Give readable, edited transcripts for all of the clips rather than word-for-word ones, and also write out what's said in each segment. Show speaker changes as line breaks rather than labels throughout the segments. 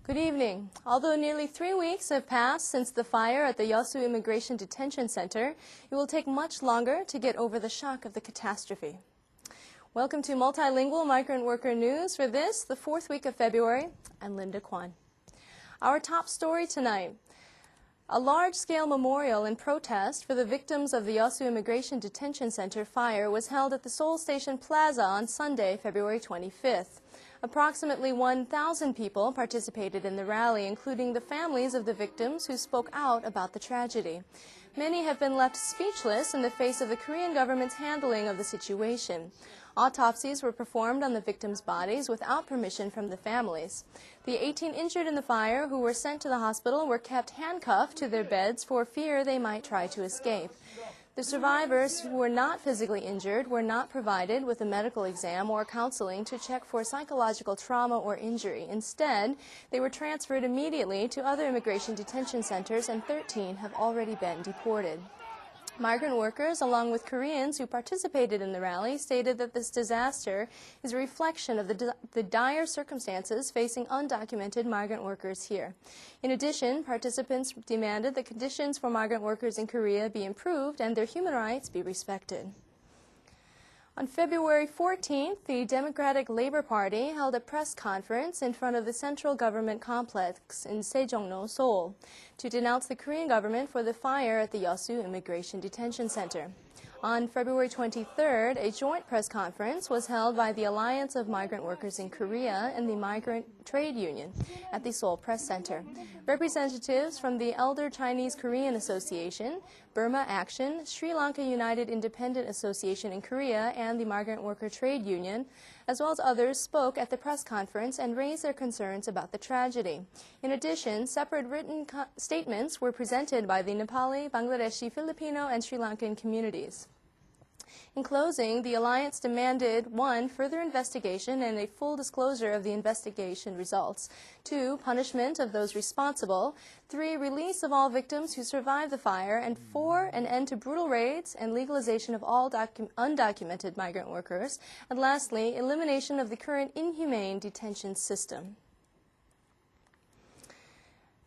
Good evening. Although nearly 3 weeks have passed since the fire at the Yeosu Immigration Detention Center, it will take much longer to get over the shock of the catastrophe. Welcome to Multilingual Migrant Worker News for this, the 4th week of February. I'm Linda Kwan. Our top story tonight. A large-scale memorial in protest for the victims of the Yeosu Immigration Detention Center fire was held at the Seoul Station Plaza on Sunday, February 25th. Approximately 1,000 people participated in the rally, including the families of the victims who spoke out about the tragedy. Many have been left speechless in the face of the Korean government's handling of the situation. Autopsies were performed on the victims' bodies without permission from the families. The 18 injured in the fire who were sent to the hospital were kept handcuffed to their beds for fear they might try to escape. The survivors who were not physically injured were not provided with a medical exam or counseling to check for psychological trauma or injury. Instead, they were transferred immediately to other immigration detention centers, and 13 have already been deported. Migrant workers, along with Koreans who participated in the rally, stated that this disaster is a reflection of the dire circumstances facing undocumented migrant workers here. In addition, participants demanded the conditions for migrant workers in Korea be improved and their human rights be respected. On February 14th, the Democratic Labor Party held a press conference in front of the Central Government Complex in Sejongno, Seoul, to denounce the Korean government for the fire at the Yeosu Immigration Detention Center. On February 23rd, a joint press conference was held by the Alliance of Migrant Workers in Korea and the Migrant Trade Union at the Seoul Press Center. Representatives from the Elder Chinese Korean Association, Burma Action, Sri Lanka United Independent Association in Korea, and the Migrant Worker Trade Union, as well as others, spoke at the press conference and raised their concerns about the tragedy. In addition, separate written statements were presented by the Nepali, Bangladeshi, Filipino, and Sri Lankan communities. In closing, the Alliance demanded 1. Further investigation and a full disclosure of the investigation results, 2. Punishment of those responsible, 3. Release of all victims who survived the fire, and 4. An end to brutal raids and legalization of all undocumented migrant workers, and lastly, elimination of the current inhumane detention system.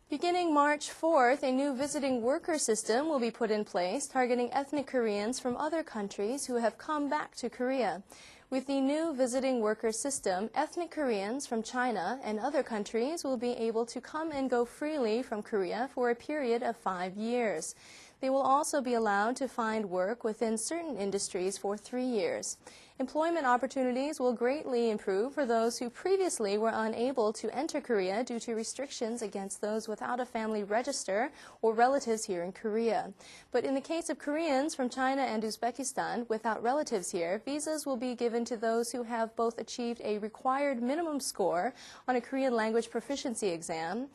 Beginning March 4th, a new visiting worker system will be put in place targeting ethnic Koreans from other countries who have come back to Korea. With the new visiting worker system, ethnic Koreans from China and other countries will be able to come and go freely from Korea for a period of 5 years. They will also be allowed to find work within certain industries for 3 years. Employment opportunities will greatly improve for those who previously were unable to enter Korea due to restrictions against those without a family register or relatives here in Korea. But in the case of Koreans from China and Uzbekistan without relatives here, visas will be given to those who have both achieved a required minimum score on a Korean language proficiency exam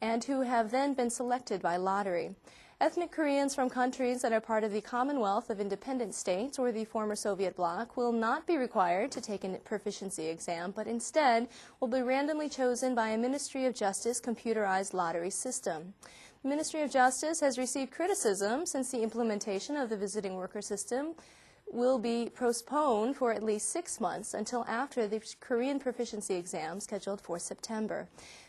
and who have then been selected by lottery. Ethnic Koreans from countries that are part of the Commonwealth of Independent States or the former Soviet bloc will not be required to take a proficiency exam, but instead will be randomly chosen by a Ministry of Justice computerized lottery system. The Ministry of Justice has received criticism since the implementation of the visiting worker system will be postponed for at least 6 months until after the Korean proficiency exam scheduled for September.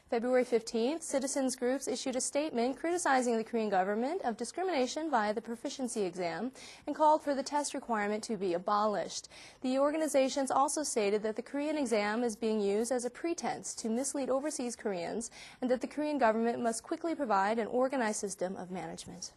February 15th, citizens groups issued a statement criticizing the Korean government of discrimination via the proficiency exam and called for the test requirement to be abolished. The organizations also stated that the Korean exam is being used as a pretense to mislead overseas Koreans and that the Korean government must quickly provide an organized system of management.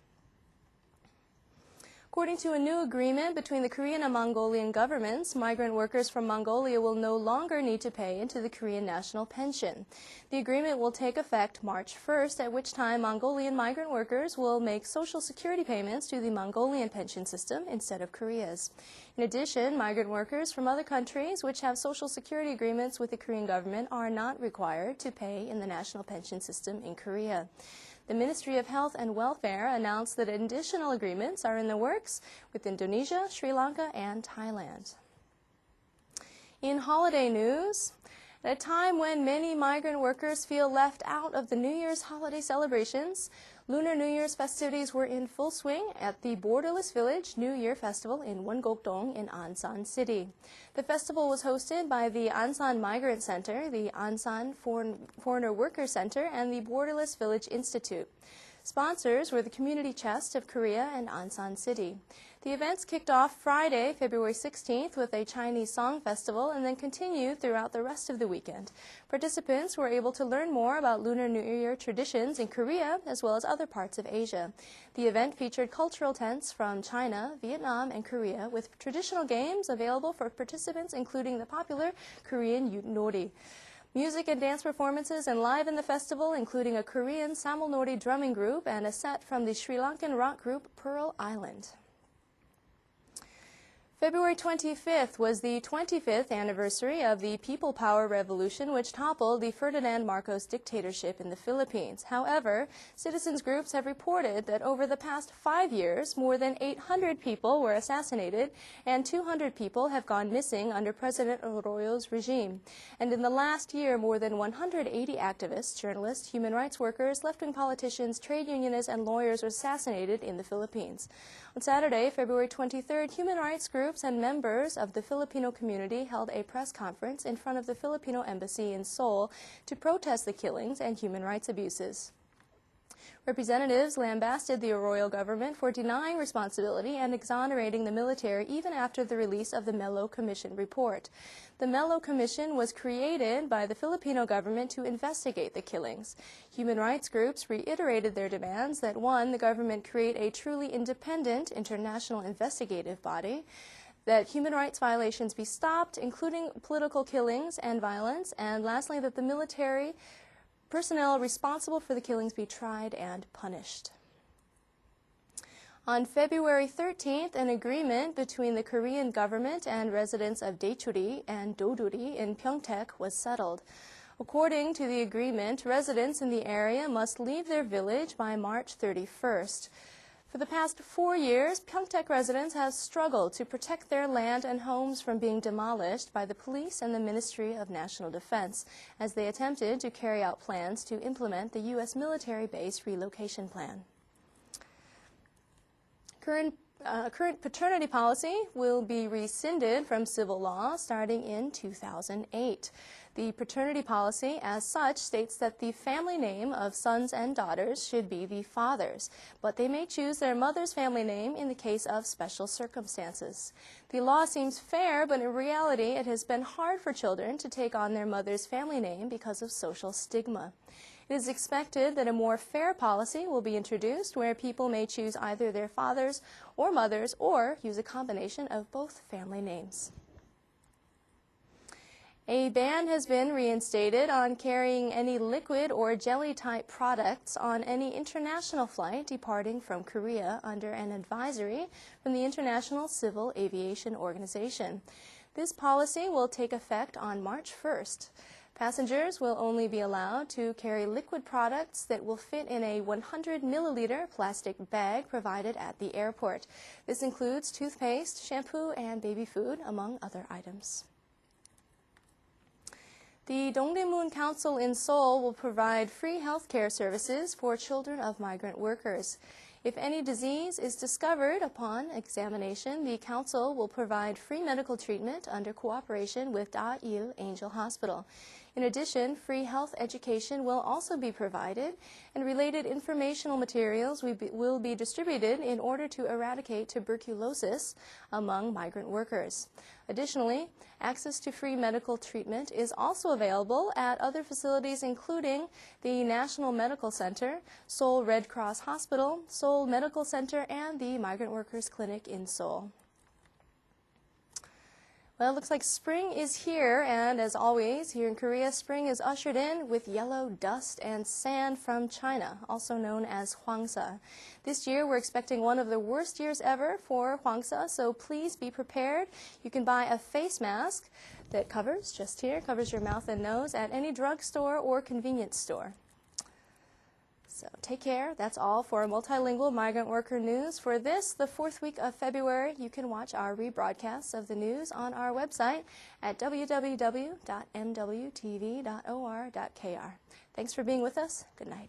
According to a new agreement between the Korean and Mongolian governments, migrant workers from Mongolia will no longer need to pay into the Korean national pension. The agreement will take effect March 1st, at which time Mongolian migrant workers will make Social Security payments to the Mongolian pension system instead of Korea's. In addition, migrant workers from other countries which have Social Security agreements with the Korean government are not required to pay in the national pension system in Korea. The Ministry of Health and Welfare announced that additional agreements are in the works with Indonesia, Sri Lanka, and Thailand. In holiday news, at a time when many migrant workers feel left out of the New Year's holiday celebrations, Lunar New Year's festivities were in full swing at the borderless village New Year Festival in Wonggok-dong in Ansan City. The festival was hosted by the Ansan Migrant Center, the Ansan Foreigner Worker Center, and the Borderless Village Institute. Sponsors were the Community Chest of Korea and Ansan City. The events kicked off Friday, February 16th with a Chinese song festival and then continued throughout the rest of the weekend. Participants were able to learn more about Lunar New Year traditions in Korea as well as other parts of Asia. The event featured cultural tents from China, Vietnam, and Korea with traditional games available for participants including the popular Korean Yutnori. Music and dance performances enlivened the festival, including a Korean Samulnori drumming group and a set from the Sri Lankan rock group Pearl Island. February 25th was the 25th anniversary of the People Power Revolution, which toppled the Ferdinand Marcos dictatorship in the Philippines. However, citizens groups have reported that over the past 5 years, more than 800 people were assassinated and 200 people have gone missing under President Arroyo's regime. And in the last year, more than 180 activists, journalists, human rights workers, left-wing politicians, trade unionists, and lawyers were assassinated in the Philippines. On Saturday, February 23rd, human rights groups and members of the Filipino community held a press conference in front of the Filipino embassy in Seoul to protest the killings and human rights abuses. Representatives lambasted the Arroyo government for denying responsibility and exonerating the military even after the release of the Mello Commission report. The Mello Commission was created by the Filipino government to investigate the killings. Human rights groups reiterated their demands that, one, the government create a truly independent international investigative body, that human rights violations be stopped, including political killings and violence, and lastly, that the military personnel responsible for the killings be tried and punished. On February 13th, an agreement between the Korean government and residents of Daechuri and Doduri in Pyeongtaek was settled. According to the agreement, residents in the area must leave their village by March 31st. For the past 4 years, Pyeongtaek residents have struggled to protect their land and homes from being demolished by the police and the Ministry of National Defense as they attempted to carry out plans to implement the U.S. military base relocation plan. Current paternity policy will be rescinded from civil law starting in 2008. The paternity policy, as such, states that the family name of sons and daughters should be the father's, but they may choose their mother's family name in the case of special circumstances. The law seems fair, but in reality, it has been hard for children to take on their mother's family name because of social stigma. It is expected that a more fair policy will be introduced where people may choose either their father's or mother's or use a combination of both family names. A ban has been reinstated on carrying any liquid or jelly-type products on any international flight departing from Korea under an advisory from the International Civil Aviation Organization. This policy will take effect on March 1st. Passengers will only be allowed to carry liquid products that will fit in a 100-milliliter plastic bag provided at the airport. This includes toothpaste, shampoo, and baby food, among other items. The Dongdaemun Council in Seoul will provide free health care services for children of migrant workers. If any disease is discovered upon examination, the council will provide free medical treatment under cooperation with Da-il Angel Hospital. In addition, free health education will also be provided, and related informational materials will be distributed in order to eradicate tuberculosis among migrant workers. Additionally, access to free medical treatment is also available at other facilities including the National Medical Center, Seoul Red Cross Hospital, Seoul Medical Center, and the Migrant Workers Clinic in Seoul. Well, it looks like spring is here, and as always, here in Korea, spring is ushered in with yellow dust and sand from China, also known as Hwangsa. This year, we're expecting one of the worst years ever for Hwangsa, so please be prepared. You can buy a face mask that covers, just here, covers your mouth and nose at any drugstore or convenience store. So take care. That's all for Multilingual Migrant Worker News. For this, the 4th week of February, you can watch our rebroadcasts of the news on our website at www.mwtv.or.kr. Thanks for being with us. Good night.